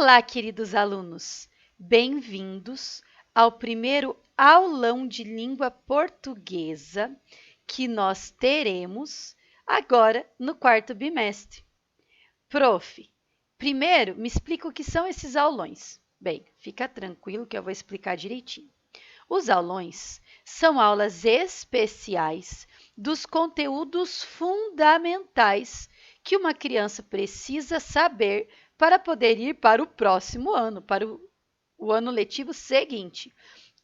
Olá, queridos alunos! Bem-vindos ao primeiro aulão de língua portuguesa que nós teremos agora no quarto bimestre. Prof, primeiro me explica o que são esses aulões. Bem, fica tranquilo que eu vou explicar direitinho. Os aulões são aulas especiais dos conteúdos fundamentais que uma criança precisa saber para poder ir para o próximo ano, para o ano letivo seguinte.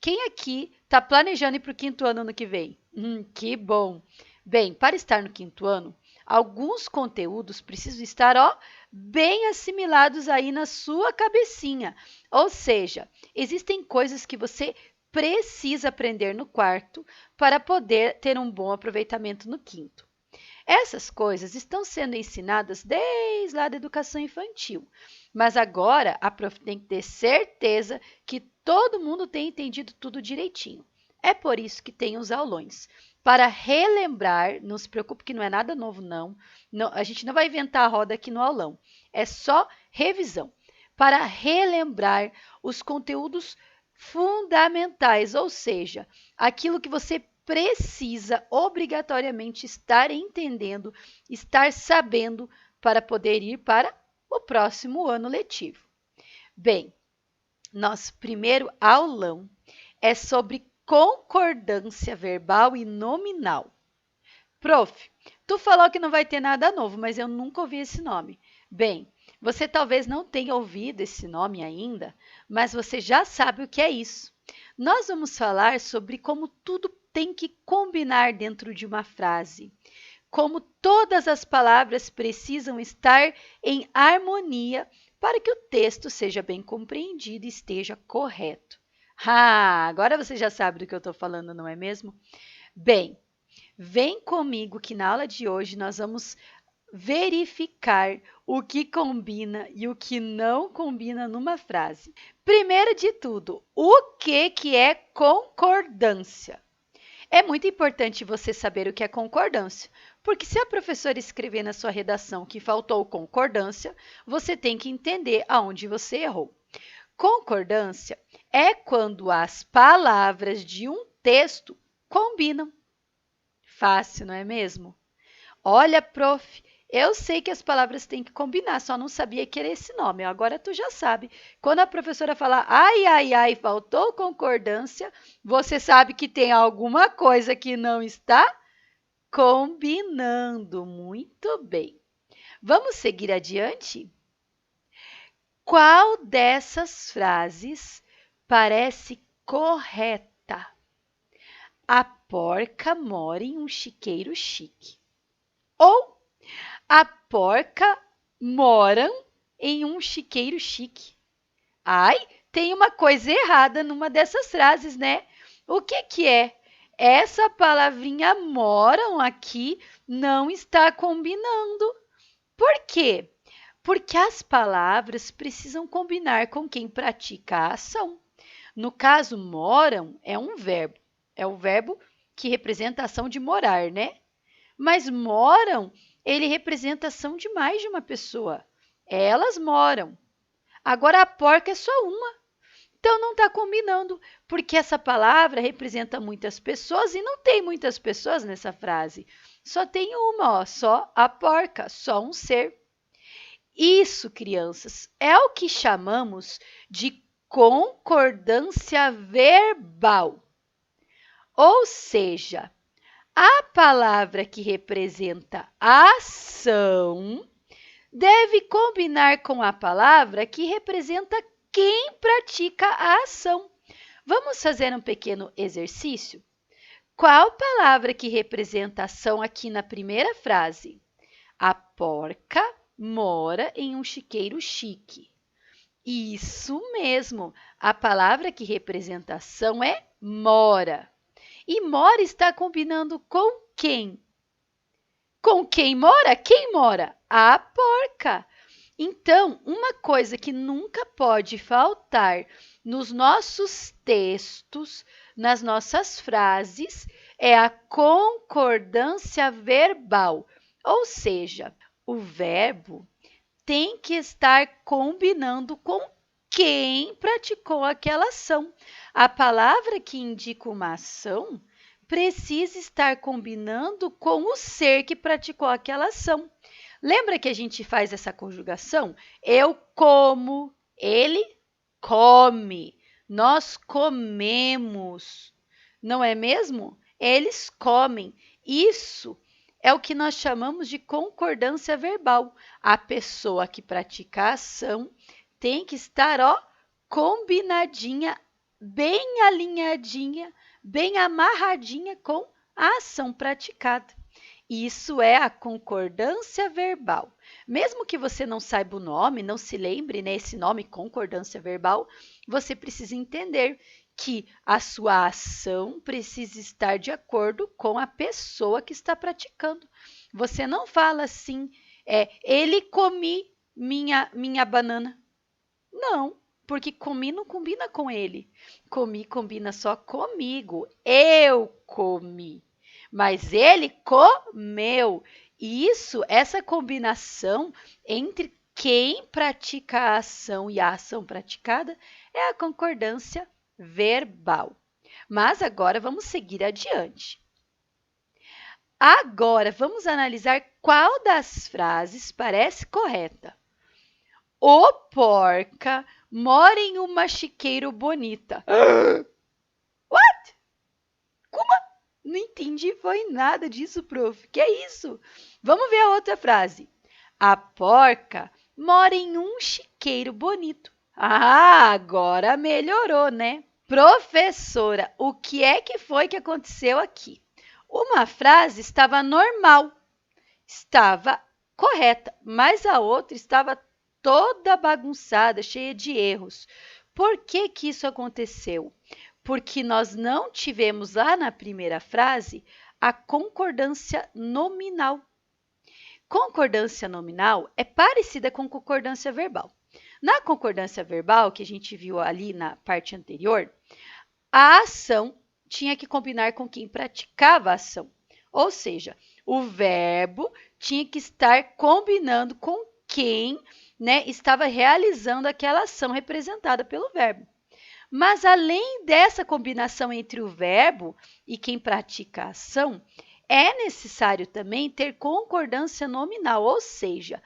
Quem aqui está planejando ir para o quinto ano no que vem? Que bom! Bem, para estar no quinto ano, alguns conteúdos precisam estar, bem assimilados aí na sua cabecinha. Ou seja, existem coisas que você precisa aprender no quarto para poder ter um bom aproveitamento no quinto. Essas coisas estão sendo ensinadas desde lá da educação infantil, mas agora a prof tem que ter certeza que todo mundo tem entendido tudo direitinho. É por isso que tem os aulões, para relembrar, não se preocupe que não é nada novo não, a gente não vai inventar a roda aqui no aulão, é só revisão, para relembrar os conteúdos fundamentais, ou seja, aquilo que você precisa obrigatoriamente estar entendendo, estar sabendo para poder ir para o próximo ano letivo. Bem, nosso primeiro aulão é sobre concordância verbal e nominal. Prof, tu falou que não vai ter nada novo, mas eu nunca ouvi esse nome. Bem, você talvez não tenha ouvido esse nome ainda, mas você já sabe o que é isso. Nós vamos falar sobre como tudo tem que combinar dentro de uma frase, como todas as palavras precisam estar em harmonia para que o texto seja bem compreendido e esteja correto. Agora você já sabe do que eu estou falando, não é mesmo? Bem, vem comigo que na aula de hoje nós vamos verificar o que combina e o que não combina numa frase. Primeiro de tudo, o que é concordância? É muito importante você saber o que é concordância, porque se a professora escrever na sua redação que faltou concordância, você tem que entender aonde você errou. Concordância é quando as palavras de um texto combinam. Fácil, não é mesmo? Olha, prof, eu sei que as palavras têm que combinar, só não sabia que era esse nome. Agora tu já sabe. Quando a professora falar ai, ai, ai, faltou concordância, você sabe que tem alguma coisa que não está combinando. Muito bem. Vamos seguir adiante? Qual dessas frases parece correta? A porca mora em um chiqueiro chique. Ou a porca mora em um chiqueiro chique. Ai, tem uma coisa errada numa dessas frases, né? O que é? Essa palavrinha moram aqui não está combinando. Por quê? Porque as palavras precisam combinar com quem pratica a ação. No caso, moram é um verbo. É o verbo que representa a ação de morar, né? Mas moram, ele representa a ação de mais de uma pessoa. Elas moram. Agora, a porca é só uma. Então, não está combinando, porque essa palavra representa muitas pessoas e não tem muitas pessoas nessa frase. Só tem uma, só a porca, só um ser. Isso, crianças, é o que chamamos de concordância verbal. Ou seja, a palavra que representa ação deve combinar com a palavra que representa quem pratica a ação. Vamos fazer um pequeno exercício? Qual palavra que representa ação aqui na primeira frase? A porca mora em um chiqueiro chique. Isso mesmo, a palavra que representa ação é mora. E mora está combinando com quem? Com quem mora? Quem mora? A porca. Então, uma coisa que nunca pode faltar nos nossos textos, nas nossas frases, é a concordância verbal. Ou seja, o verbo tem que estar combinando com quem praticou aquela ação. A palavra que indica uma ação precisa estar combinando com o ser que praticou aquela ação. Lembra que a gente faz essa conjugação? Eu como, ele come, nós comemos, não é mesmo? Eles comem. Isso é o que nós chamamos de concordância verbal. A pessoa que pratica a ação tem que estar, combinadinha, bem alinhadinha, bem amarradinha com a ação praticada. Isso é a concordância verbal. Mesmo que você não saiba o nome, não se lembre, né, esse nome, concordância verbal, você precisa entender que a sua ação precisa estar de acordo com a pessoa que está praticando. Você não fala assim, ele comi minha banana. Não, porque comi não combina com ele. Comi combina só comigo. Eu comi. Mas ele comeu. E essa combinação entre quem pratica a ação e a ação praticada é a concordância verbal. Mas agora vamos seguir adiante. Agora vamos analisar qual das frases parece correta. O porca mora em uma chiqueira bonita. What? Como? Não entendi, foi nada disso, prof. Que é isso? Vamos ver a outra frase. A porca mora em um chiqueiro bonito. Ah, agora melhorou, né? Professora, o que é que foi que aconteceu aqui? Uma frase estava normal, estava correta, mas a outra estava toda bagunçada, cheia de erros. Por que que isso aconteceu? Porque nós não tivemos lá na primeira frase a concordância nominal. Concordância nominal é parecida com concordância verbal. Na concordância verbal, que a gente viu ali na parte anterior, a ação tinha que combinar com quem praticava a ação. Ou seja, o verbo tinha que estar combinando com quem, né, estava realizando aquela ação representada pelo verbo. Mas além dessa combinação entre o verbo e quem pratica a ação, é necessário também ter concordância nominal, ou seja,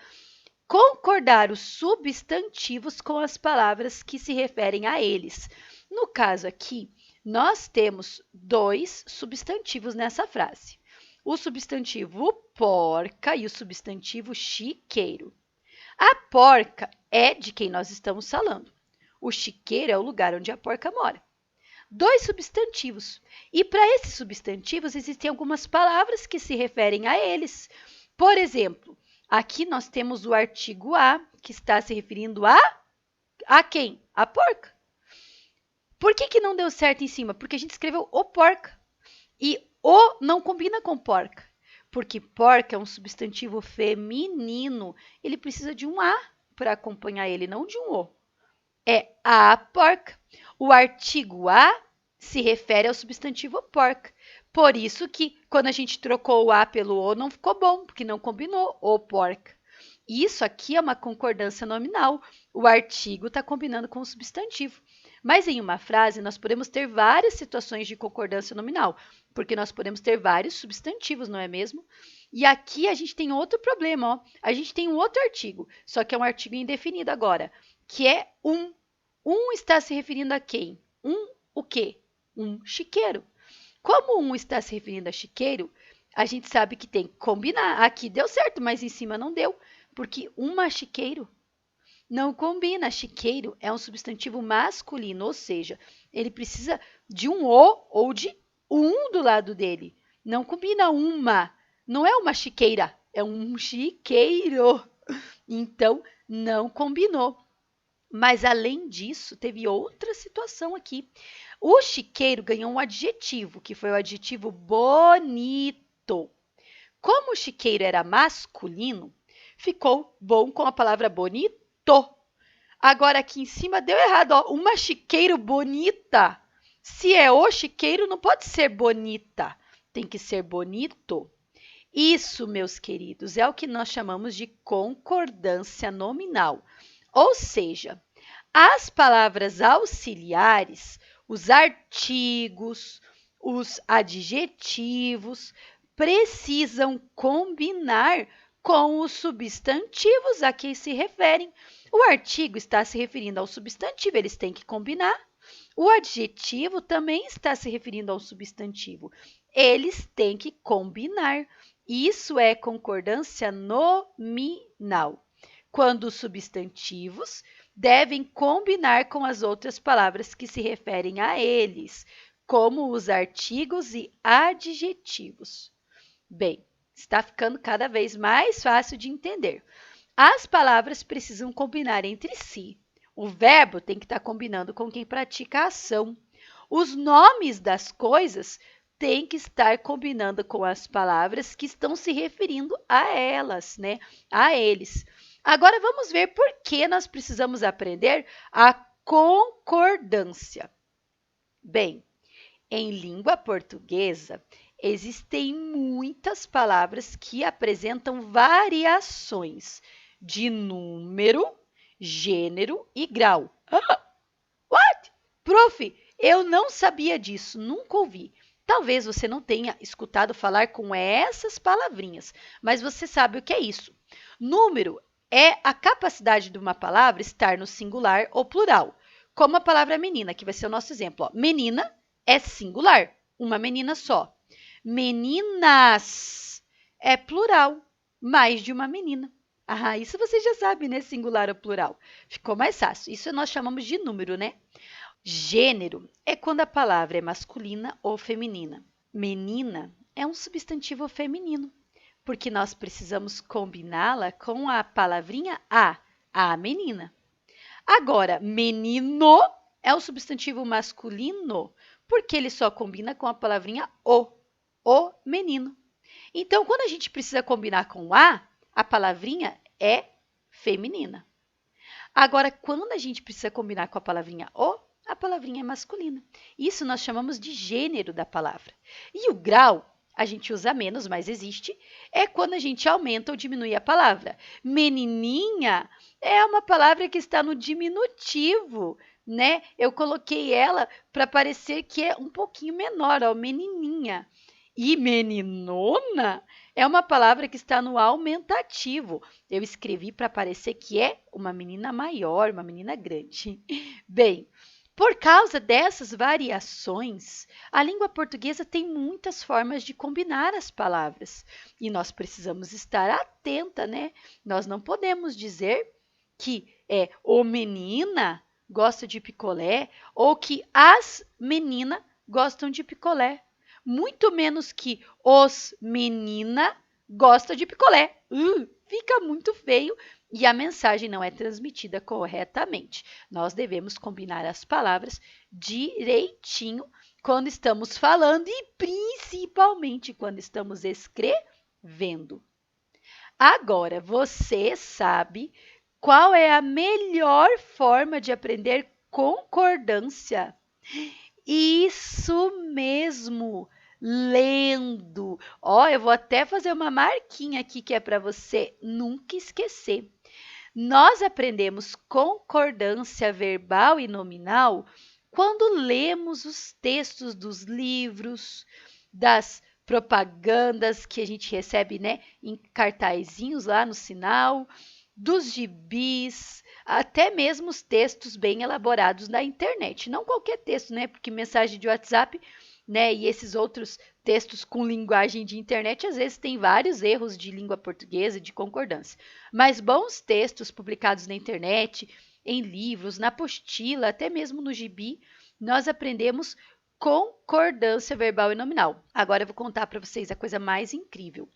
concordar os substantivos com as palavras que se referem a eles. No caso aqui, nós temos 2 substantivos nessa frase. O substantivo porca e o substantivo chiqueiro. A porca é de quem nós estamos falando. O chiqueiro é o lugar onde a porca mora. 2 substantivos. E para esses substantivos existem algumas palavras que se referem a eles. Por exemplo, aqui nós temos o artigo a, que está se referindo a quem? A porca. Por que não deu certo em cima? Porque a gente escreveu o porca. E o não combina com porca. Porque porca é um substantivo feminino. Ele precisa de um a para acompanhar ele, não de um o. É a porca. O artigo a se refere ao substantivo porca. Por isso que quando a gente trocou o a pelo o não ficou bom, porque não combinou o porca. Isso aqui é uma concordância nominal. O artigo está combinando com o substantivo. Mas em uma frase nós podemos ter várias situações de concordância nominal, porque nós podemos ter vários substantivos, não é mesmo? E aqui a gente tem outro problema, ó. A gente tem um outro artigo, só que é um artigo indefinido agora, que é um. Um está se referindo a quem? O quê? Um chiqueiro. Como um está se referindo a chiqueiro, a gente sabe que tem que combinar. Aqui deu certo, mas em cima não deu, porque uma chiqueiro não combina. Chiqueiro é um substantivo masculino, ou seja, ele precisa de um o ou de um do lado dele. Não combina uma. Não é uma chiqueira, é um chiqueiro. Então, não combinou. Mas, além disso, teve outra situação aqui. O chiqueiro ganhou um adjetivo, que foi o adjetivo bonito. Como o chiqueiro era masculino, ficou bom com a palavra bonito. Agora, aqui em cima deu errado, ó. Uma chiqueiro bonita. Se é o chiqueiro, não pode ser bonita. Tem que ser bonito. Isso, meus queridos, é o que nós chamamos de concordância nominal. Ou seja, as palavras auxiliares, os artigos, os adjetivos, precisam combinar com os substantivos a que se referem. O artigo está se referindo ao substantivo, eles têm que combinar. O adjetivo também está se referindo ao substantivo. Eles têm que combinar. Isso é concordância nominal. Quando os substantivos devem combinar com as outras palavras que se referem a eles, como os artigos e adjetivos. Bem, está ficando cada vez mais fácil de entender. As palavras precisam combinar entre si. O verbo tem que estar combinando com quem pratica a ação. Os nomes das coisas têm que estar combinando com as palavras que estão se referindo a elas, né? A eles. Agora vamos ver por que nós precisamos aprender a concordância. Bem, em língua portuguesa, existem muitas palavras que apresentam variações de número, gênero e grau. What? Prof, eu não sabia disso, nunca ouvi. Talvez você não tenha escutado falar com essas palavrinhas, mas você sabe o que é isso. Número é a capacidade de uma palavra estar no singular ou plural, como a palavra menina, que vai ser o nosso exemplo. Ó. Menina é singular, uma menina só. Meninas é plural, mais de uma menina. Ah, isso você já sabe, né? Singular ou plural. Ficou mais fácil. Isso nós chamamos de número, né? Gênero é quando a palavra é masculina ou feminina. Menina é um substantivo feminino, porque nós precisamos combiná-la com a palavrinha a menina. Agora, menino é o substantivo masculino, porque ele só combina com a palavrinha o menino. Então, quando a gente precisa combinar com a palavrinha é feminina. Agora, quando a gente precisa combinar com a palavrinha o, a palavrinha é masculina. Isso nós chamamos de gênero da palavra. E o grau, a gente usa menos, mas existe, é quando a gente aumenta ou diminui a palavra. Menininha é uma palavra que está no diminutivo, né? Eu coloquei ela para parecer que é um pouquinho menor, ó, menininha. E meninona é uma palavra que está no aumentativo. Eu escrevi para parecer que é uma menina maior, uma menina grande. Bem, por causa dessas variações, a língua portuguesa tem muitas formas de combinar as palavras. E nós precisamos estar atenta, né? Nós não podemos dizer que o menina gosta de picolé ou que as meninas gostam de picolé. Muito menos que os menina gosta de picolé. Fica muito feio e a mensagem não é transmitida corretamente. Nós devemos combinar as palavras direitinho quando estamos falando e principalmente quando estamos escrevendo. Agora, você sabe qual é a melhor forma de aprender concordância? Isso mesmo, lendo. Ó, eu vou até fazer uma marquinha aqui que é para você nunca esquecer. Nós aprendemos concordância verbal e nominal quando lemos os textos dos livros, das propagandas que a gente recebe, né, em cartazinhos lá no sinal, dos gibis, até mesmo os textos bem elaborados na internet. Não qualquer texto, né? Porque mensagem de WhatsApp, né, e esses outros textos com linguagem de internet, às vezes tem vários erros de língua portuguesa e de concordância. Mas bons textos publicados na internet, em livros, na apostila, até mesmo no gibi, nós aprendemos concordância verbal e nominal. Agora eu vou contar para vocês a coisa mais incrível.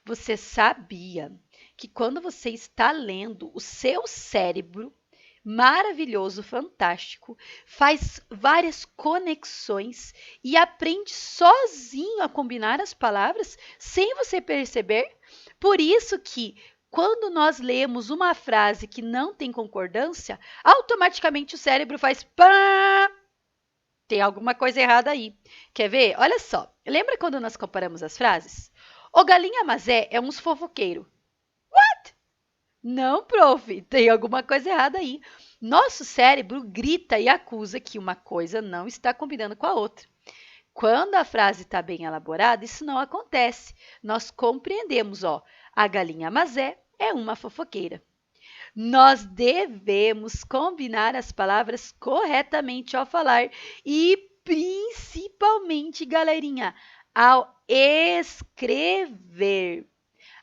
Você sabia que quando você está lendo, o seu cérebro maravilhoso, fantástico, faz várias conexões e aprende sozinho a combinar as palavras sem você perceber? Por isso que quando nós lemos uma frase que não tem concordância, automaticamente o cérebro faz pá! Tem alguma coisa errada aí. Quer ver? Olha só. Lembra quando nós comparamos as frases? O galinha Mazé é uns fofoqueiro. Não, prof, tem alguma coisa errada aí. Nosso cérebro grita e acusa que uma coisa não está combinando com a outra. Quando a frase está bem elaborada, isso não acontece. Nós compreendemos, ó, a galinha Mazé é uma fofoqueira. Nós devemos combinar as palavras corretamente ao falar e, principalmente, galerinha, ao escrever.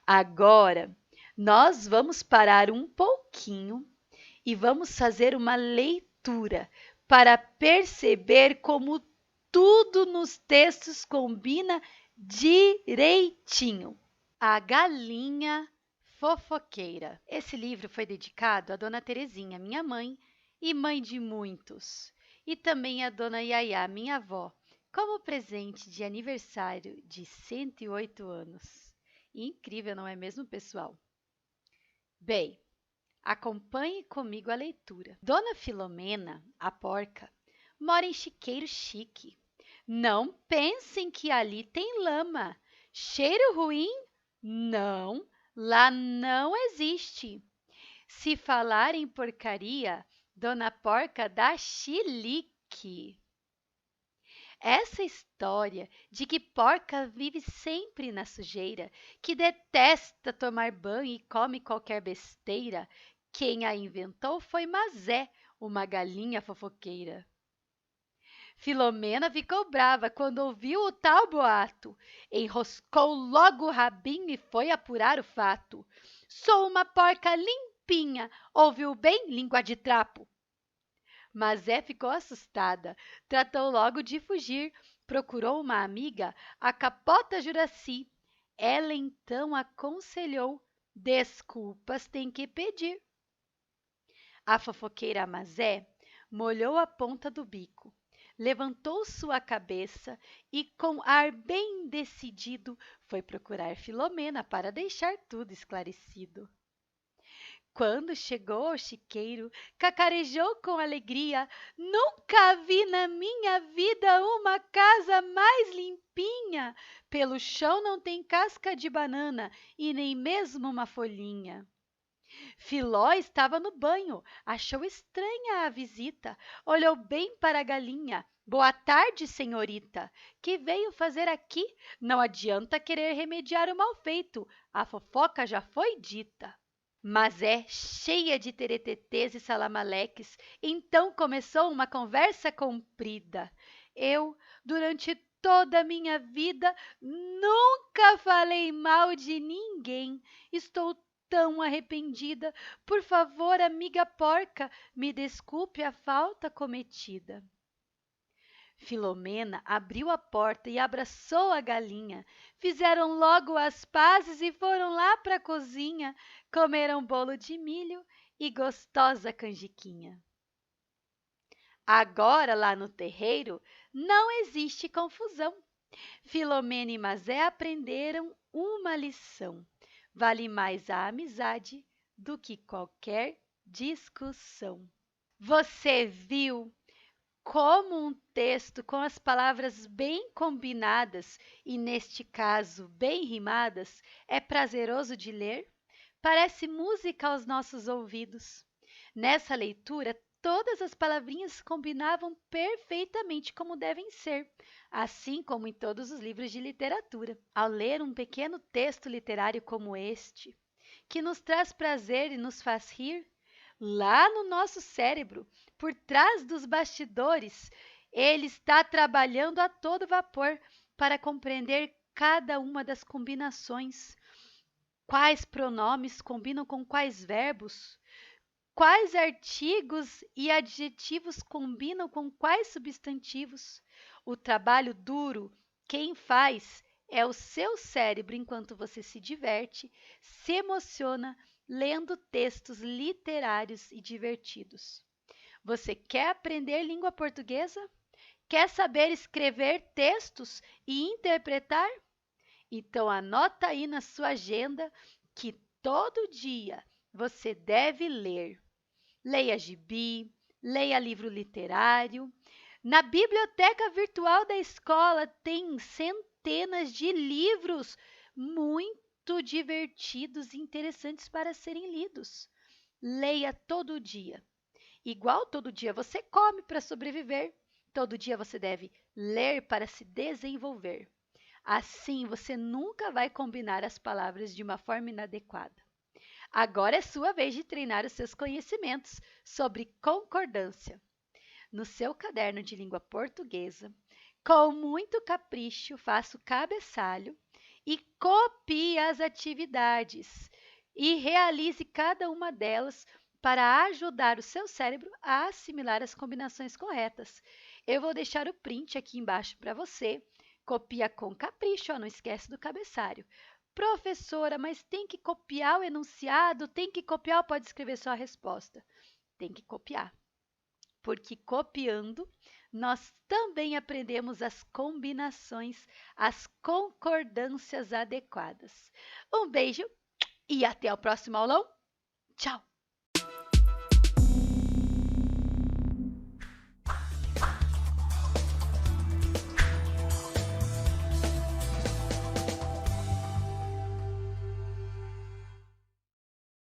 Agora, nós vamos parar um pouquinho e vamos fazer uma leitura para perceber como tudo nos textos combina direitinho. A galinha fofoqueira. Esse livro foi dedicado à Dona Terezinha, minha mãe e mãe de muitos, e também à Dona Yaya, minha avó, como presente de aniversário de 108 anos. Incrível, não é mesmo, pessoal? Bem, acompanhe comigo a leitura. Dona Filomena, a porca, mora em chiqueiro chique. Não pensem que ali tem lama. Cheiro ruim? Não, lá não existe. Se falar em porcaria, Dona Porca dá chilique. Essa história de que porca vive sempre na sujeira, que detesta tomar banho e come qualquer besteira, quem a inventou foi Mazé, uma galinha fofoqueira. Filomena ficou brava quando ouviu o tal boato. Enroscou logo o rabinho e foi apurar o fato. Sou uma porca limpinha, ouviu bem, língua de trapo? Mazé ficou assustada, tratou logo de fugir, procurou uma amiga, a capota Juraci. Ela então aconselhou: desculpas tem que pedir. A fofoqueira Mazé molhou a ponta do bico, levantou sua cabeça e, com ar bem decidido, foi procurar Filomena para deixar tudo esclarecido. Quando chegou ao chiqueiro, cacarejou com alegria: nunca vi na minha vida uma casa mais limpinha. Pelo chão não tem casca de banana e nem mesmo uma folhinha. Filó estava no banho, achou estranha a visita, olhou bem para a galinha. Boa tarde, senhorita. Que veio fazer aqui? Não adianta querer remediar o mal feito, a fofoca já foi dita. Mas é cheia de teretetês e salamaleques, então começou uma conversa comprida. Eu, durante toda a minha vida, nunca falei mal de ninguém. Estou tão arrependida. Por favor, amiga porca, me desculpe a falta cometida. Filomena abriu a porta e abraçou a galinha. Fizeram logo as pazes e foram lá para a cozinha. Comeram bolo de milho e gostosa canjiquinha. Agora, lá no terreiro, não existe confusão. Filomena e Mazé aprenderam uma lição. Vale mais a amizade do que qualquer discussão. Você viu como um texto com as palavras bem combinadas e, neste caso, bem rimadas, é prazeroso de ler? Parece música aos nossos ouvidos. Nessa leitura, todas as palavrinhas combinavam perfeitamente como devem ser, assim como em todos os livros de literatura. Ao ler um pequeno texto literário como este, que nos traz prazer e nos faz rir, lá no nosso cérebro, por trás dos bastidores, ele está trabalhando a todo vapor para compreender cada uma das combinações. Quais pronomes combinam com quais verbos? Quais artigos e adjetivos combinam com quais substantivos? O trabalho duro, quem faz é o seu cérebro enquanto você se diverte, se emociona lendo textos literários e divertidos. Você quer aprender língua portuguesa? Quer saber escrever textos e interpretar? Então anota aí na sua agenda que todo dia você deve ler. Leia gibi, leia livro literário. Na biblioteca virtual da escola tem centenas de livros. muito divertidos e interessantes para serem lidos. Leia todo dia. Igual todo dia você come para sobreviver, todo dia você deve ler para se desenvolver. Assim você nunca vai combinar as palavras de uma forma inadequada. Agora é sua vez de treinar os seus conhecimentos sobre concordância. No seu caderno de língua portuguesa, com muito capricho, faça o cabeçalho e copie as atividades e realize cada uma delas para ajudar o seu cérebro a assimilar as combinações corretas. Eu vou deixar o print aqui embaixo para você. Copia com capricho, ó, não esquece do cabeçalho. Professora, mas tem que copiar o enunciado? Tem que copiar ou pode escrever só a resposta? Tem que copiar, porque copiando nós também aprendemos as combinações, as concordâncias adequadas. Um beijo e até o próximo aulão. Tchau!